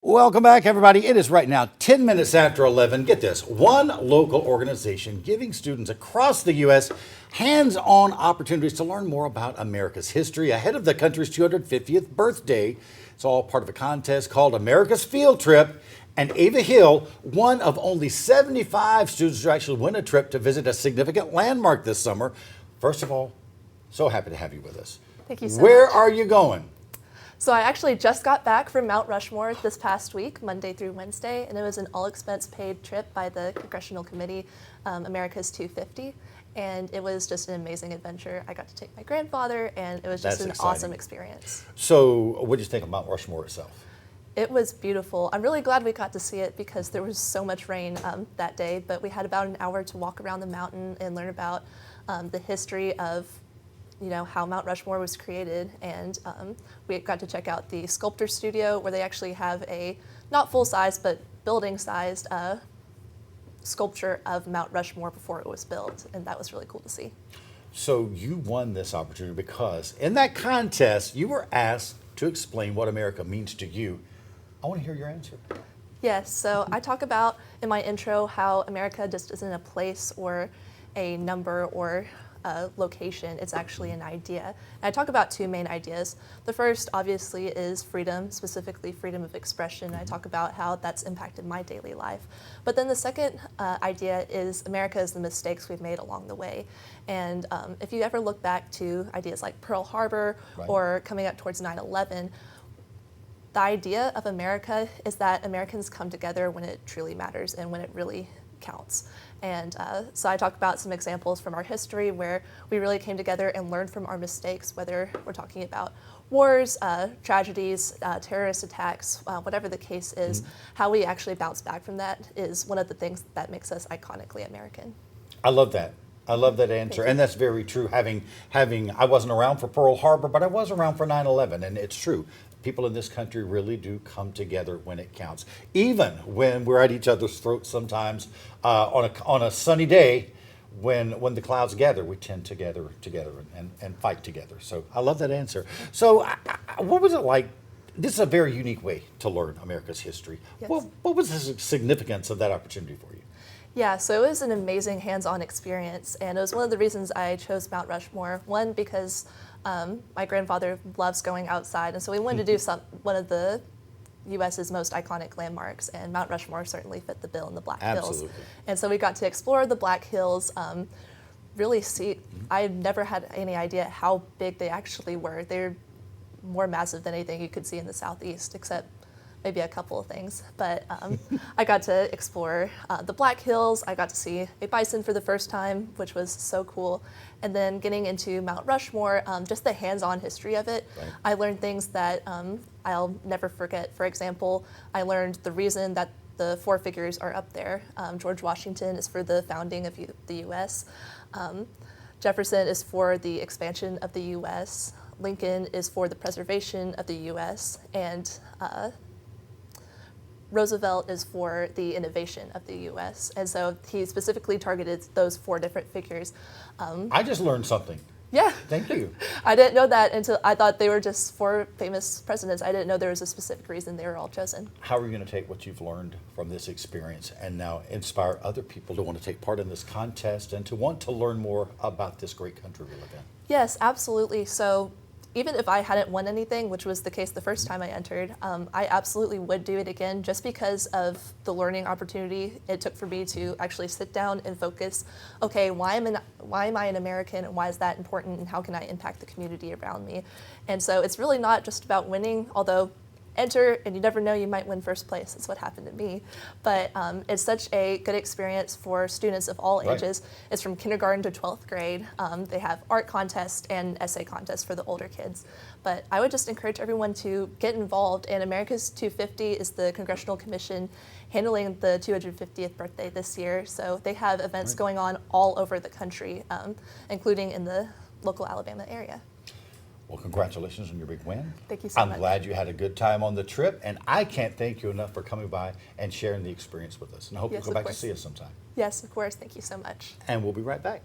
Welcome back, everybody. It is right now 10 minutes after 11. Get this, one local organization giving students across the U.S. hands-on opportunities to learn more about America's history ahead of the country's 250th birthday. It's all part of a contest called America's Field Trip. And Ava Hill, one of only 75 students to actually win a trip to visit a significant landmark this summer. First of all, so happy to have you with us. Thank you so Where much. are you going? So I actually just got back from Mount Rushmore this past week, Monday through Wednesday, and it was an all-expense paid trip by the Congressional Committee, America's 250, and it was just an amazing adventure. I got to take my grandfather, and it was just an awesome experience. So what did you think of Mount Rushmore itself? It was beautiful. I'm really glad we got to see it because there was so much rain that day, but we had about an hour to walk around the mountain and learn about the history of how Mount Rushmore was created, and we got to check out the sculptor studio where they actually have a not full-size but building-sized sculpture of Mount Rushmore before it was built, and that was really cool to see. So you won this opportunity because in that contest you were asked to explain what America means to you. I want to hear your answer. Yes, so I talk about in my intro how America just isn't a place or a number or location, it's actually an idea. And I talk about two main ideas. The first, obviously, is freedom, specifically freedom of expression. I talk about how that's impacted my daily life. But then the second idea is America is the mistakes we've made along the way. And if you ever look back to ideas like Pearl Harbor or coming up towards 9/11, the idea of America is that Americans come together when it truly matters and when it really counts. And so I talk about some examples from our history where we really came together and learned from our mistakes, whether we're talking about wars, tragedies, terrorist attacks, whatever the case is. How we actually bounce back from that is one of the things that makes us iconically American. I love that. I love that answer, and that's very true. Having I wasn't around for Pearl Harbor, but I was around for 9/11, and it's true. People in this country really do come together when it counts, even when we're at each other's throats. Sometimes on a sunny day, when the clouds gather, we tend to gather together and fight together. So I love that answer. So what was it like? This is a very unique way to learn America's history. Yes. What was the significance of that opportunity for you? Yeah, so it was an amazing hands-on experience, and it was one of the reasons I chose Mount Rushmore. One, because my grandfather loves going outside, and so we wanted to do one of the U.S.'s most iconic landmarks, and Mount Rushmore certainly fit the bill in the Black Hills. And so we got to explore the Black Hills, really see. I never had any idea how big they actually were. They're more massive than anything you could see in the Southeast, except maybe a couple of things, but I got to explore the Black Hills. I got to see a bison for the first time, which was so cool. And then getting into Mount Rushmore, just the hands-on history of it, I learned things that I'll never forget. For example, I learned the reason that the four figures are up there. George Washington is for the founding of the U.S. Jefferson is for the expansion of the U.S. Lincoln is for the preservation of the U.S. and Roosevelt is for the innovation of the U.S. And so he specifically targeted those four different figures. I just learned something. Yeah. Thank you. I didn't know that until I thought they were just four famous presidents. I didn't know there was a specific reason they were all chosen. How are you going to take what you've learned from this experience and now inspire other people to want to take part in this contest and to want to learn more about this great country we live in? Yes, absolutely. So even if I hadn't won anything, which was the case the first time I entered, I absolutely would do it again just because of the learning opportunity it took for me to actually sit down and focus, okay, why am I an American and why is that important and how can I impact the community around me? And so it's really not just about winning, although enter and you never know, you might win first place. That's what happened to me. But it's such a good experience for students of all ages. It's from kindergarten to 12th grade. They have art contests and essay contests for the older kids. But I would just encourage everyone to get involved. And America's 250 is the Congressional Commission handling the 250th birthday this year. So they have events going on all over the country, including in the local Alabama area. Well, congratulations on your big win. Thank you so much. I'm glad you had a good time on the trip, and I can't thank you enough for coming by and sharing the experience with us. And I hope you'll go back to see us sometime. Yes, of course. Thank you so much. And we'll be right back.